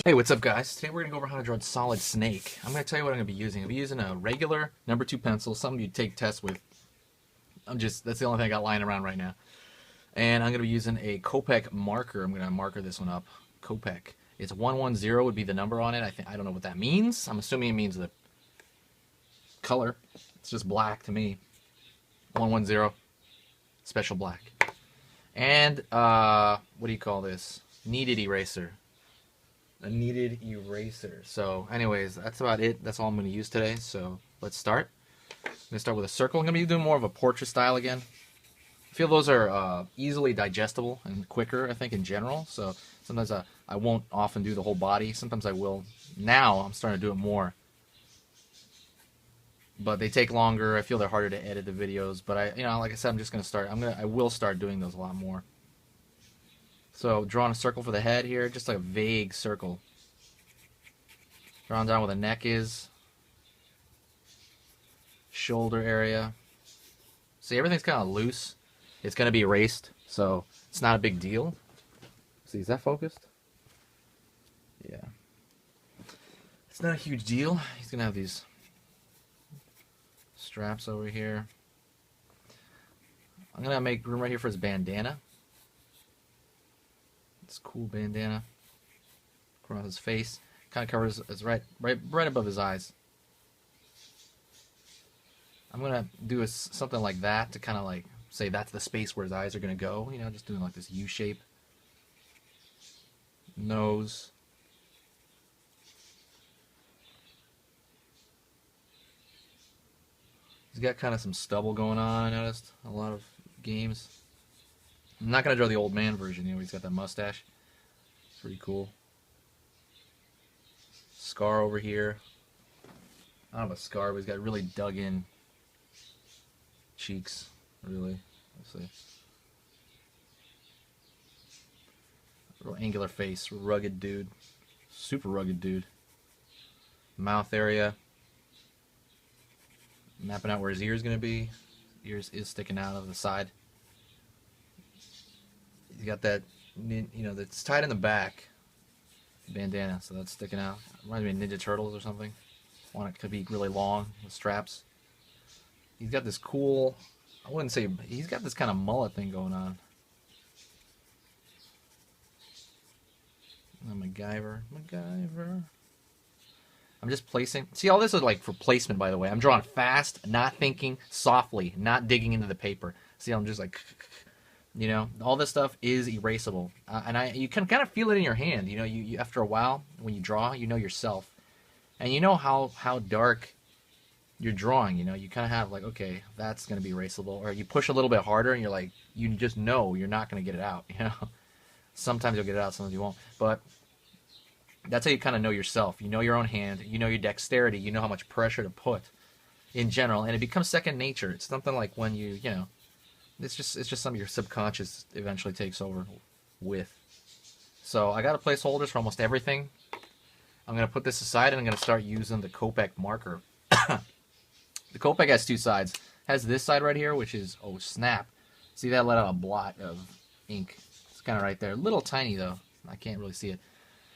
Hey, what's up, guys? Today we're going to go over how to draw a solid snake. I'm going to tell you what I'm going to be using. I'll be using a regular #2 pencil, something you take tests with. That's the only thing I got lying around right now. And I'm going to be using a Copic marker. I'm going to marker this one up. Copic. It's 110 would be the number on it. I don't know what that means. I'm assuming it means the color. It's just black to me. 110. Special black. And, what do you call this? Kneaded eraser. A kneaded eraser. So anyways, that's about it. That's all I'm going to use today. So let's start. I'm going to start with a circle. I'm going to be doing more of a portrait style again. I feel those are easily digestible and quicker, I think, in general. So sometimes I won't often do the whole body. Sometimes I will. Now I'm starting to do it more. But they take longer. I feel they're harder to edit the videos. But like I said, I'm just going to start. I will start doing those a lot more. So drawing a circle for the head here, just like a vague circle. Drawing down where the neck is. Shoulder area. See, everything's kind of loose. It's going to be erased, so it's not a big deal. See, is that focused? Yeah. It's not a huge deal. He's going to have these straps over here. I'm going to make room right here for his bandana. It's a cool bandana across his face. Kind of covers it's right above his eyes. I'm gonna do something like that to kind of like say that's the space where his eyes are gonna go. Just doing like this U shape. Nose. He's got kind of some stubble going on. I noticed a lot of games. I'm not gonna draw the old man version. He's got that mustache. Pretty cool. Scar over here. I don't have a scar, but he's got really dug in cheeks. Really. Let's see. Real angular face. Rugged dude. Super rugged dude. Mouth area. Mapping out where his ear's gonna be. Ears is sticking out of the side. He's got that, that's tied in the back. Bandana, so that's sticking out. Reminds me of Ninja Turtles or something. Want it to be really long with straps. He's got this cool, I wouldn't say, he's got this kind of mullet thing going on. MacGyver. I'm just placing. See, all this is like for placement, by the way. I'm drawing fast, not thinking, softly, not digging into the paper. See, I'm just like, all this stuff is erasable, and you can kind of feel it in your hand. You after a while when you draw, you know yourself, and you know how dark you're drawing. You kind of have like, okay, that's gonna be erasable, or you push a little bit harder, and you're like, you just know you're not gonna get it out. Sometimes you'll get it out, sometimes you won't, but that's how you kind of know yourself. You know your own hand, you know your dexterity, you know how much pressure to put in general, and it becomes second nature. It's something like when it's just something your subconscious eventually takes over with. So I got a placeholders for almost everything. I'm going to put this aside and I'm going to start using the Copic marker. The Copic has two sides. It has this side right here, which is, oh snap. See, that let out a blot of ink. It's kind of right there. A little tiny though. I can't really see it.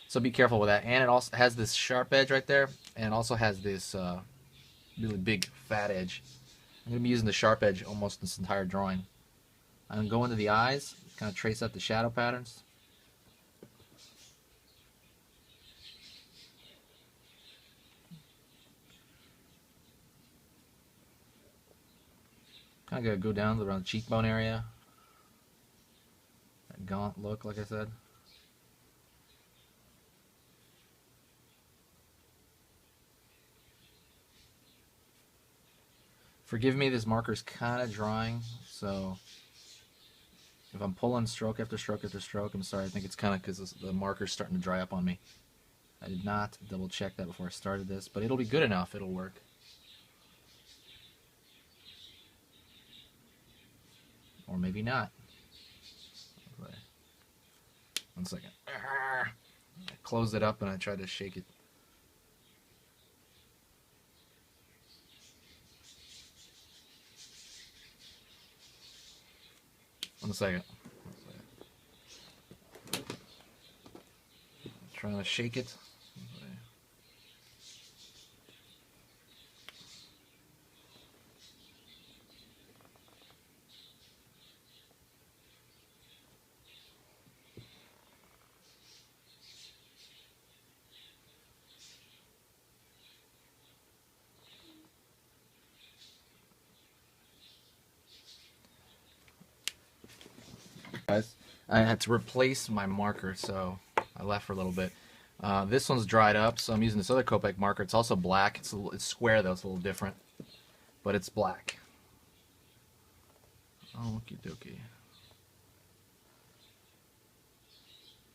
So be careful with that. And it also has this sharp edge right there. And it also has this really big fat edge. I'm going to be using the sharp edge almost this entire drawing. I'm going to go into the eyes, kind of trace out the shadow patterns. Kind of going to go down around the cheekbone area. That gaunt look, like I said. Forgive me, this marker's kind of drying, so if I'm pulling stroke after stroke after stroke, I'm sorry. I think it's kind of because the marker's starting to dry up on me. I did not double check that before I started this, but it'll be good enough. It'll work. Or maybe not. One second. I closed it up and I tried to shake it. One second. trying to shake it. Guys, I had to replace my marker, so I left for a little bit. This one's dried up, so I'm using this other Copic marker. It's also black. It's square though. It's a little different, but it's black. Oh, okie dokie.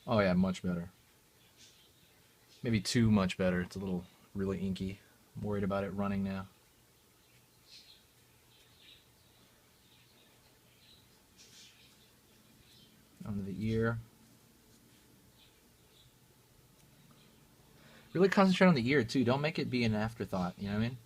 Oh yeah, much better. Maybe too much better. It's a little really inky. I'm worried about it running now. Under the ear. Really concentrate on the ear too. Don't make it be an afterthought. You know what I mean?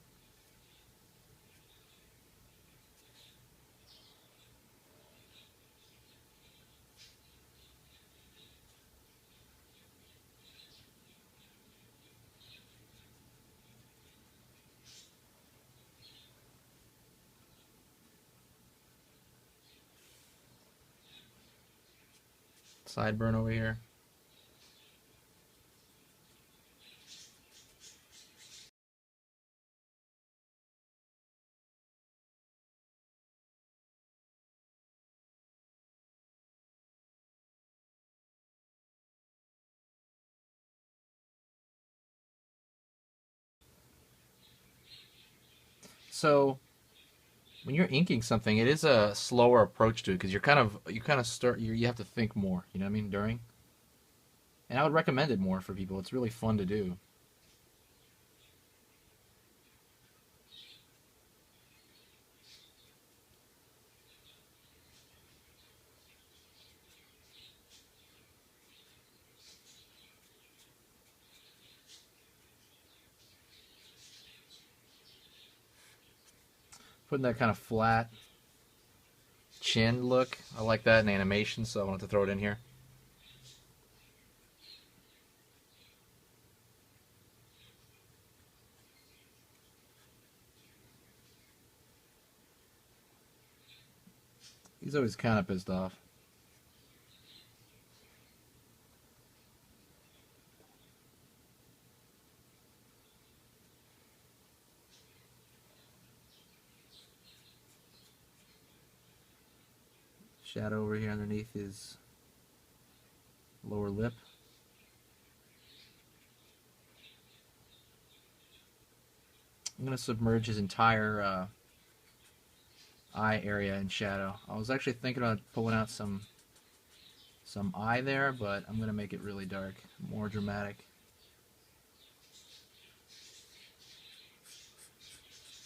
Sideburn over here. So when you're inking something, it is a slower approach to it because you have to think more. You know what I mean? During, and I would recommend it more for people. It's really fun to do. Putting that kind of flat chin look, I like that in animation, so I wanted to throw it in here. He's always kind of pissed off. Shadow over here underneath his lower lip. I'm going to submerge his entire eye area in shadow. I was actually thinking about pulling out some eye there, but I'm going to make it really dark, more dramatic.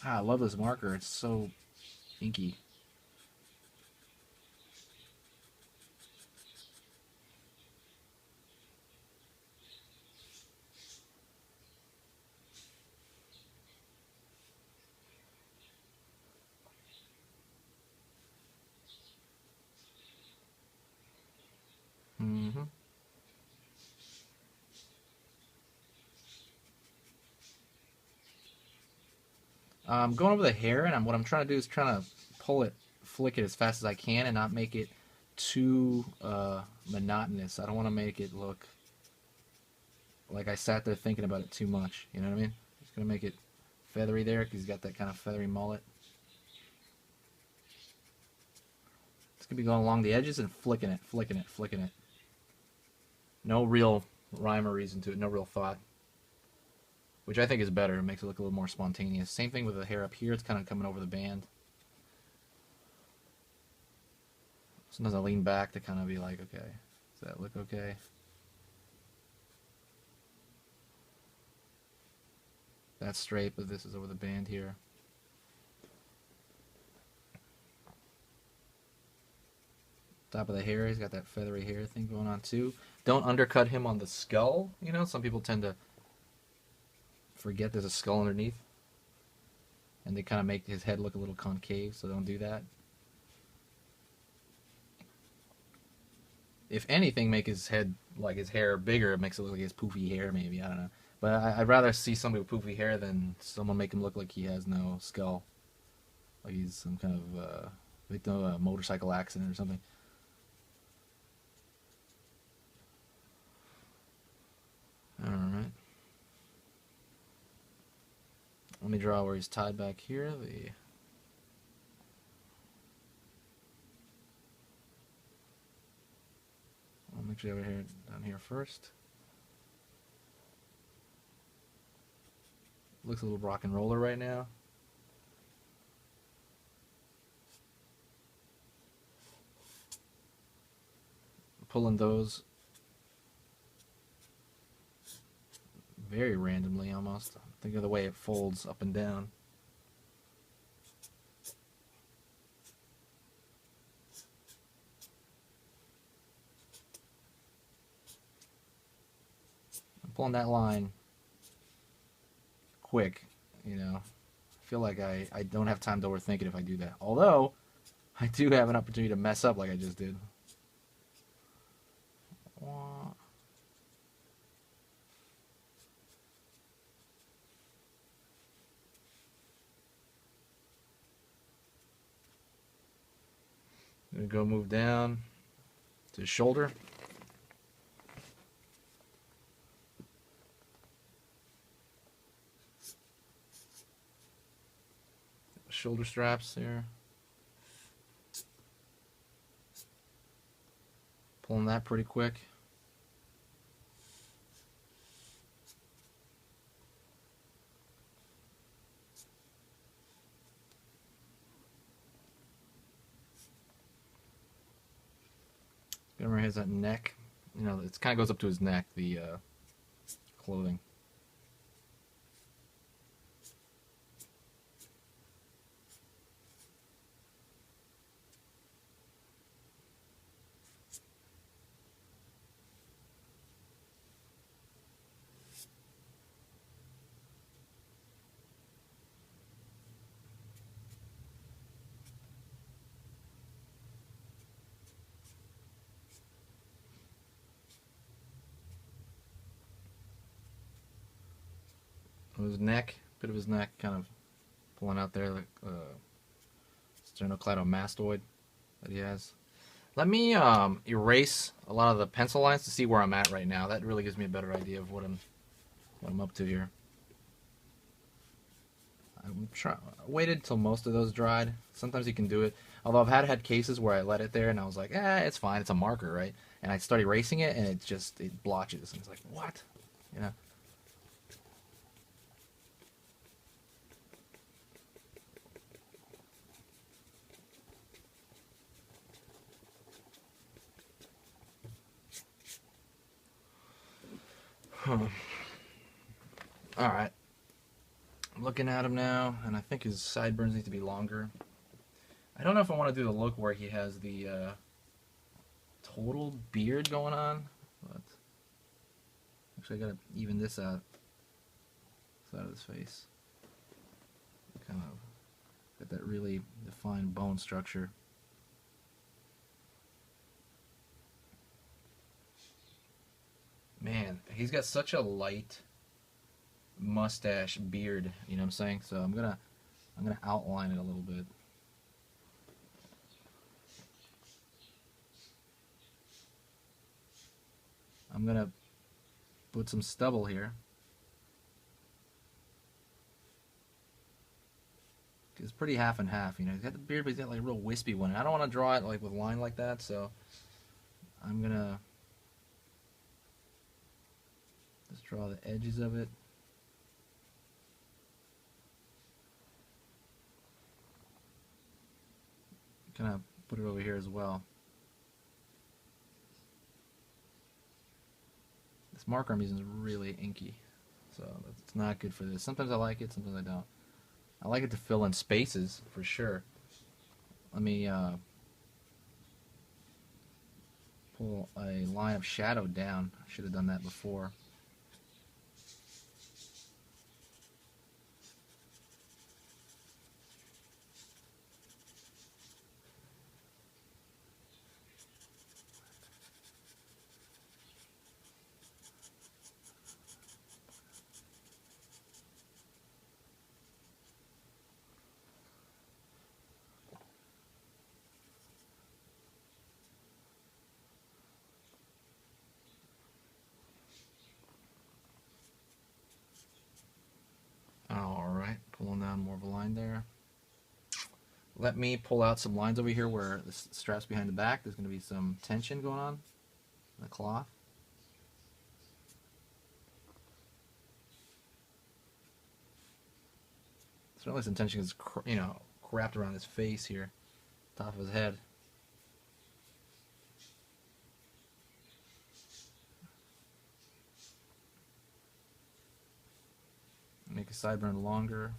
Ah, I love this marker. It's so inky. Mm-hmm. I'm going over the hair, and what I'm trying to do is trying to flick it as fast as I can, and not make it too monotonous. I don't want to make it look like I sat there thinking about it too much. You know what I mean? Just gonna make it feathery there because he's got that kind of feathery mullet. It's gonna be going along the edges and flicking it, flicking it, flicking it. No real rhyme or reason to it. No real thought. Which I think is better. It makes it look a little more spontaneous. Same thing with the hair up here. It's kind of coming over the band. Sometimes I lean back to kind of be like, okay, does that look okay? That's straight, but this is over the band here. Top of the hair, he's got that feathery hair thing going on too. Don't undercut him on the skull. You know, some people tend to forget there's a skull underneath, and they kind of make his head look a little concave, so don't do that. if anything, make his head, like his hair, bigger. It makes it look like he has poofy hair, maybe. I don't know. But I'd rather see somebody with poofy hair than someone make him look like he has no skull, like he's some kind of victim of a motorcycle accident or something. All right. Let me draw where he's tied back here. I'll make sure over here, down here first. Looks a little rock and roller right now. Pulling those very randomly almost. Think of the way it folds up and down. I'm pulling that line quick, you know. I feel like I don't have time to overthink it if I do that. Although, I do have an opportunity to mess up like I just did. Gonna go move down to his shoulder. Shoulder straps there. Pulling that pretty quick. Remember, he has that neck. You know, it kind of goes up to his neck, the clothing. His neck, bit of his neck, kind of pulling out there, like sternocleidomastoid that he has. Let me erase a lot of the pencil lines to see where I'm at right now. That really gives me a better idea of what I'm up to here. I waited till most of those dried. Sometimes you can do it. Although I've had cases where I let it there and I was like, it's fine. It's a marker, right? And I start erasing it and it blotches. And it's like, what? You know? Alright. I'm looking at him now, and I think his sideburns need to be longer. I don't know if I want to do the look where he has the total beard going on, but actually I gotta even this out, side of his face. Kind of got that really defined bone structure. Man, he's got such a light mustache beard, you know what I'm saying? So I'm gonna outline it a little bit. I'm gonna put some stubble here. It's pretty half and half, you know. He's got the beard, but he's got like a real wispy one. And I don't want to draw it like with line like that, so I'm gonna just draw the edges of it. Kind of put it over here as well. This marker I'm using is really inky, so it's not good for this. Sometimes I like it, sometimes I don't. I like it to fill in spaces for sure. Let me pull a line of shadow down. I should have done that before. a line there. Let me pull out some lines over here where the strap's behind the back. There's going to be some tension going on in the cloth. Certainly some tension is, you know, wrapped around his face here, top of his head. Make a sideburn longer.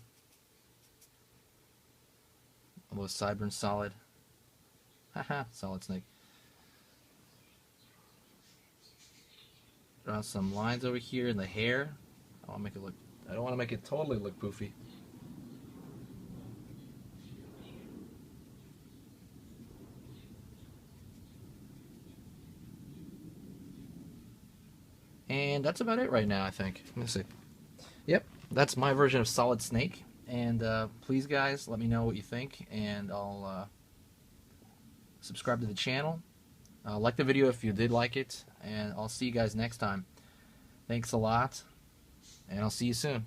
Although sideburn solid. Haha, solid snake. Draw some lines over here in the hair. I want to make it look. I don't want to make it totally look poofy. And that's about it right now, I think. Let me see. Yep, that's my version of Solid Snake. And please, guys, let me know what you think, and I'll subscribe to the channel. Like the video if you did like it, and I'll see you guys next time. Thanks a lot, and I'll see you soon.